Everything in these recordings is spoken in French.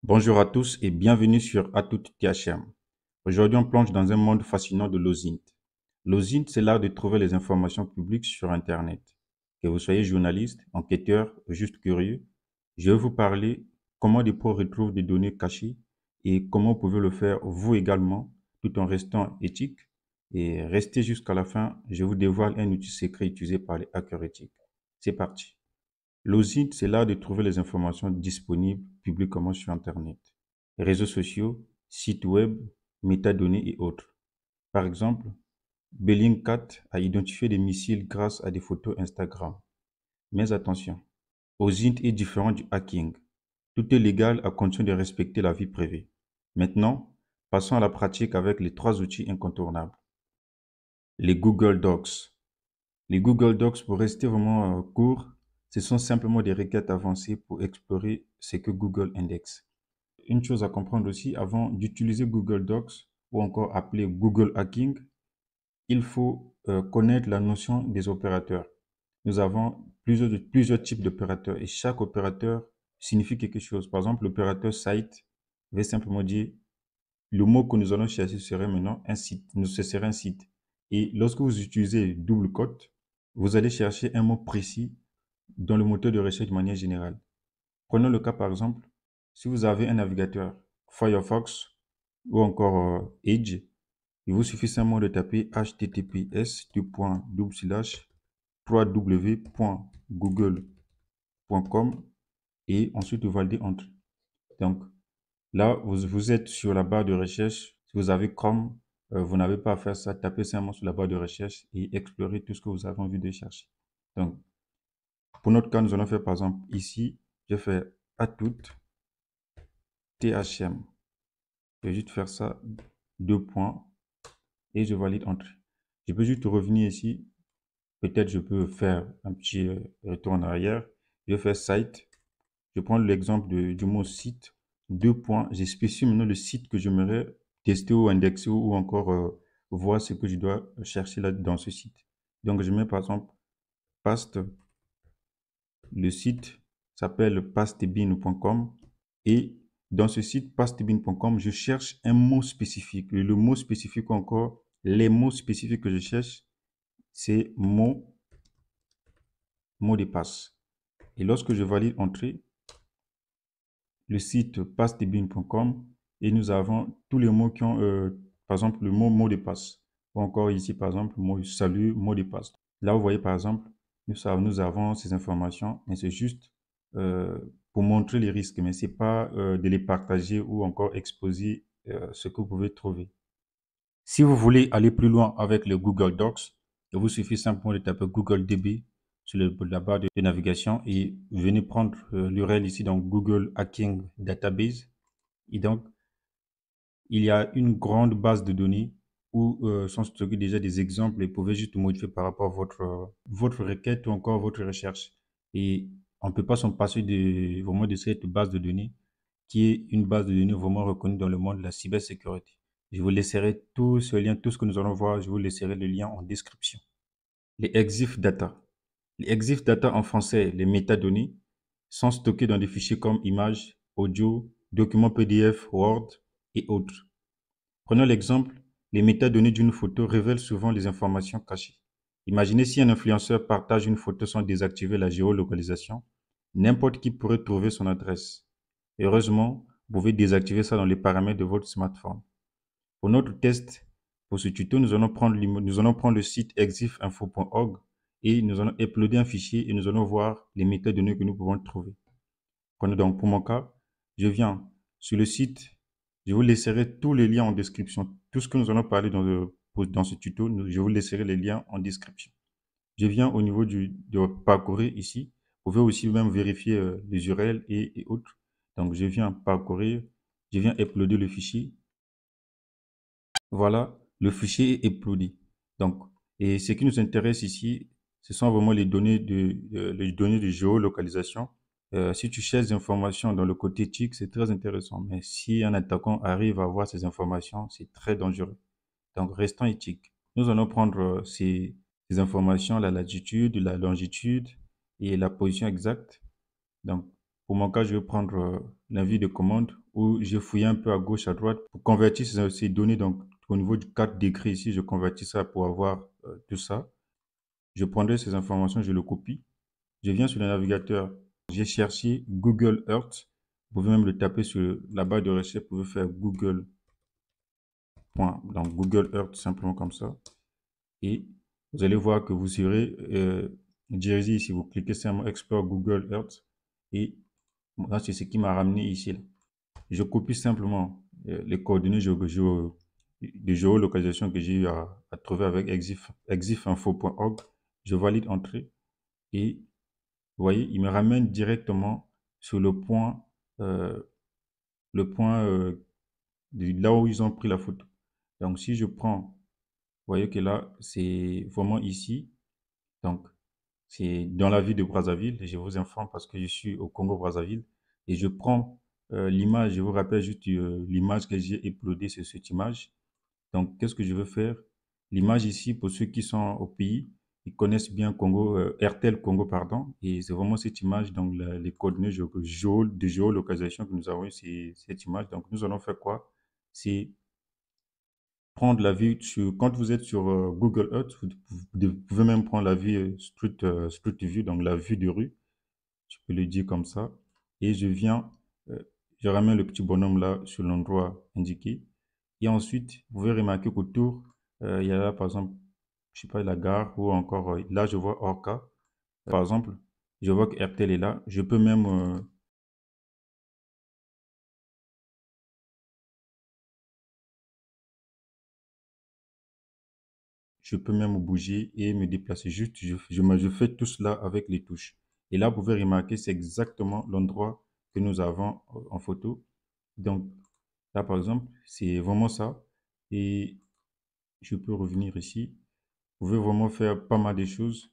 Bonjour à tous et bienvenue sur Atout THM. Aujourd'hui, on plonge dans un monde fascinant de l'OSINT. L'OSINT, c'est l'art de trouver les informations publiques sur Internet. Que vous soyez journaliste, enquêteur ou juste curieux, je vais vous parler comment des pros retrouvent des données cachées et comment vous pouvez le faire vous également tout en restant éthique. Et restez jusqu'à la fin, je vous dévoile un outil secret utilisé par les hackers éthiques. C'est parti. L'OSINT, c'est l'art de trouver les informations disponibles publiquement sur Internet. Réseaux sociaux, sites web, métadonnées et autres. Par exemple, Bellingcat a identifié des missiles grâce à des photos Instagram. Mais attention, OSINT est différent du hacking. Tout est légal à condition de respecter la vie privée. Maintenant, passons à la pratique avec les trois outils incontournables. Les Google Docs. Les Google Docs, pour rester vraiment court, ce sont simplement des requêtes avancées pour explorer ce que Google indexe. Une chose à comprendre aussi, avant d'utiliser Google Docs ou encore appelé Google Hacking, il faut connaître la notion des opérateurs. Nous avons plusieurs types d'opérateurs et chaque opérateur signifie quelque chose. Par exemple, l'opérateur site veut simplement dire le mot que nous allons chercher serait maintenant un site. Ce serait un site. Et lorsque vous utilisez double quote, vous allez chercher un mot précis dans le moteur de recherche de manière générale. Prenons le cas par exemple, si vous avez un navigateur Firefox ou encore Edge, il vous suffit simplement de taper https://www.google.com et ensuite vous validez Enter. Donc là, vous êtes sur la barre de recherche. Si vous avez Chrome, vous n'avez pas à faire ça. Tapez simplement sur la barre de recherche et explorez tout ce que vous avez envie de chercher. Donc, pour notre cas, nous allons faire par exemple ici, je fais Atout THM. Je vais juste faire ça, deux points, et je valide Entrée. Je peux juste revenir ici. Peut-être je peux faire un petit retour en arrière. Je vais faire Site. Je prends l'exemple du mot site. Deux points. Je spécifie maintenant le site que j'aimerais tester ou indexer ou encore voir ce que je dois chercher là dans ce site. Donc, je mets par exemple Past. Le site s'appelle pastebin.com et dans ce site pastebin.com, je cherche un mot spécifique. Le mot spécifique encore, les mots spécifiques que je cherche, c'est mot de passe. Et lorsque je valide Entrée, le site pastebin.com et nous avons tous les mots qui ont, par exemple, le mot de passe. Ou encore ici, par exemple, mot salut, mot de passe. Là, vous voyez, par exemple, nous avons ces informations, mais c'est juste pour montrer les risques, mais c'est pas de les partager ou encore exposer ce que vous pouvez trouver. Si vous voulez aller plus loin avec le Google Docs, il vous suffit simplement de taper Google DB sur la barre de navigation et venez prendre l'URL ici dans Google Hacking Database. Et donc, il y a une grande base de données où sont stockés déjà des exemples et vous pouvez juste modifier par rapport à votre requête ou encore votre recherche. Et on ne peut pas s'en passer vraiment de cette base de données qui est une base de données vraiment reconnue dans le monde de la cybersécurité. Je vous laisserai tout ce lien, tout ce que nous allons voir, je vous laisserai le lien en description. Les EXIF data. Les EXIF data en français, les métadonnées, sont stockées dans des fichiers comme images, audio, documents PDF, Word et autres. Prenons l'exemple, les métadonnées d'une photo révèlent souvent les informations cachées. Imaginez si un influenceur partage une photo sans désactiver la géolocalisation, n'importe qui pourrait trouver son adresse. Heureusement, vous pouvez désactiver ça dans les paramètres de votre smartphone. Pour notre test, pour ce tuto, nous allons prendre le site exifinfo.org et nous allons uploader un fichier et nous allons voir les métadonnées que nous pouvons trouver. Prenez donc pour mon cas, je viens sur le site, je vous laisserai tous les liens en description. Tout ce que nous allons parler dans ce tuto, je vous laisserai les liens en description. Je viens au niveau de parcourir ici. Vous pouvez aussi même vérifier les URL et autres. Donc, je viens parcourir, je viens uploader le fichier. Voilà, le fichier est uploadé. Donc, et ce qui nous intéresse ici, ce sont vraiment les données de géolocalisation. Si tu cherches des informations dans le côté éthique, c'est très intéressant. Mais si un attaquant arrive à avoir ces informations, c'est très dangereux. Donc, restons éthiques. Nous allons prendre ces informations, la latitude, la longitude et la position exacte. Donc, Pour mon cas, je vais prendre l'invite de commande où je fouille un peu à gauche, à droite pour convertir ces données. Donc, au niveau du cadre décrit ici, je convertis ça pour avoir tout ça. Je prendrai ces informations, je le copie. Je viens sur le navigateur. J'ai cherché Google Earth. Vous pouvez même le taper sur la barre de recherche. Vous pouvez faire Google. Donc, Google Earth, simplement comme ça. Et vous allez voir que vous serez dirigé ici. Vous cliquez sur Explore Google Earth. Et là, c'est ce qui m'a ramené ici. Là. Je copie simplement les coordonnées de géolocalisation que j'ai eu à trouver avec exifinfo.org. Je valide entrée et vous voyez, il me ramène directement sur euh, le point de là où ils ont pris la photo. Donc si je prends, vous voyez que là, c'est vraiment ici. Donc c'est dans la ville de Brazzaville. Je vous informe parce que je suis au Congo-Brazzaville et je prends l'image. Je vous rappelle juste l'image que j'ai uploadée sur cette image. Donc, qu'est-ce que je veux faire? L'image ici, pour ceux qui sont au pays, ils connaissent bien Congo, RTL Congo, pardon. Et c'est vraiment cette image, donc les coordonnées de géolocalisation que nous avons, c'est cette image. Donc, nous allons faire quoi? C'est prendre la vue sur, quand vous êtes sur Google Earth, vous pouvez même prendre la vue Street View, donc la vue de rue. Je peux le dire comme ça. Et je viens, euh, je ramène le petit bonhomme là sur l'endroit indiqué. Et ensuite, vous pouvez remarquer qu'autour, il y a là, par exemple, je sais pas, la gare ou encore, là, je vois Orca. Par exemple, je vois que RTL est là. Je peux même bouger et me déplacer. Juste, je fais tout cela avec les touches. Et là, vous pouvez remarquer, c'est exactement l'endroit que nous avons en photo. Donc, là, par exemple, c'est vraiment ça. Et je peux revenir ici. Vous pouvez vraiment faire pas mal de choses.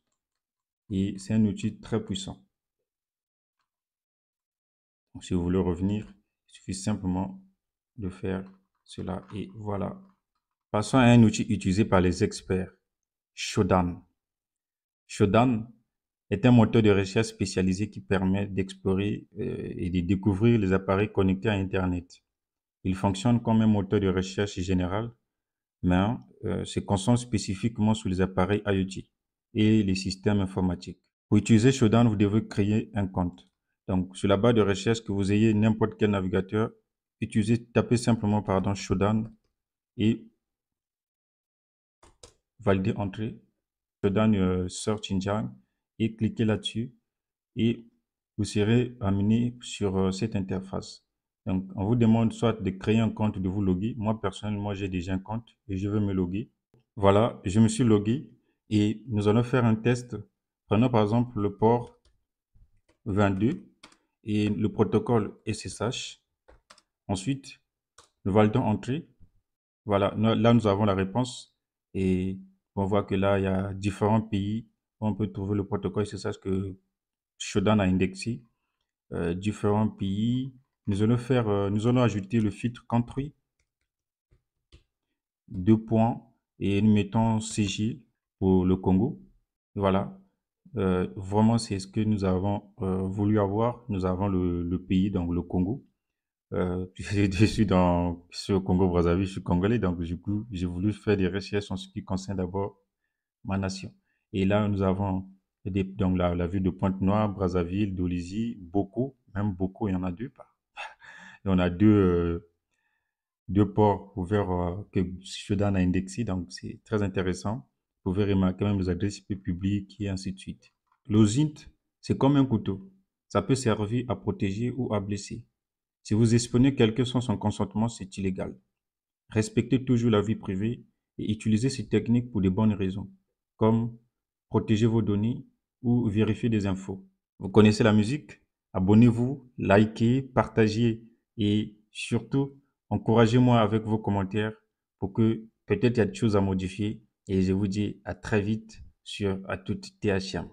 Et c'est un outil très puissant. Donc, si vous voulez revenir, il suffit simplement de faire cela. Et voilà. Passons à un outil utilisé par les experts, Shodan. Shodan est un moteur de recherche spécialisé qui permet d'explorer et de découvrir les appareils connectés à Internet. Il fonctionne comme un moteur de recherche général, mais se concentre spécifiquement sur les appareils IoT et les systèmes informatiques. Pour utiliser Shodan, vous devez créer un compte. Donc, sur la barre de recherche, que vous ayez n'importe quel navigateur, tapez simplement pardon, Shodan et validez entrée. Shodan Search Engine et cliquez là-dessus et vous serez amené sur cette interface. Donc, on vous demande soit de créer un compte, de vous loguer. Moi, personnellement, j'ai déjà un compte et je veux me loguer. Voilà, je me suis logué et nous allons faire un test. Prenons par exemple le port 22 et le protocole SSH. Ensuite, nous validons entrée. Voilà, là nous avons la réponse et on voit que là il y a différents pays où on peut trouver le protocole SSH que Shodan a indexé. Différents pays. Nous allons ajouter le filtre country, deux points et nous mettons CG pour le Congo. Voilà. Vraiment, c'est ce que nous avons voulu avoir. Nous avons le pays, donc le Congo. Je suis sur Congo-Brazzaville, je suis congolais, donc du coup, j'ai voulu faire des recherches en ce qui concerne d'abord ma nation. Et là, nous avons donc la ville de Pointe-Noire, Brazzaville, Dolisie, beaucoup, même beaucoup, il y en a deux. Et on a deux ports ouverts que Shodan a indexés, donc c'est très intéressant. Vous pouvez remarquer même les adresses IP publiques et ainsi de suite. L'OSINT, c'est comme un couteau. Ça peut servir à protéger ou à blesser. Si vous espionnez quelqu'un sans son consentement, c'est illégal. Respectez toujours la vie privée et utilisez ces techniques pour de bonnes raisons, comme protéger vos données ou vérifier des infos. Vous connaissez la musique? Abonnez-vous, likez, partagez et surtout, encouragez-moi avec vos commentaires pour que peut-être il y a des choses à modifier et je vous dis à très vite sur à toute THM.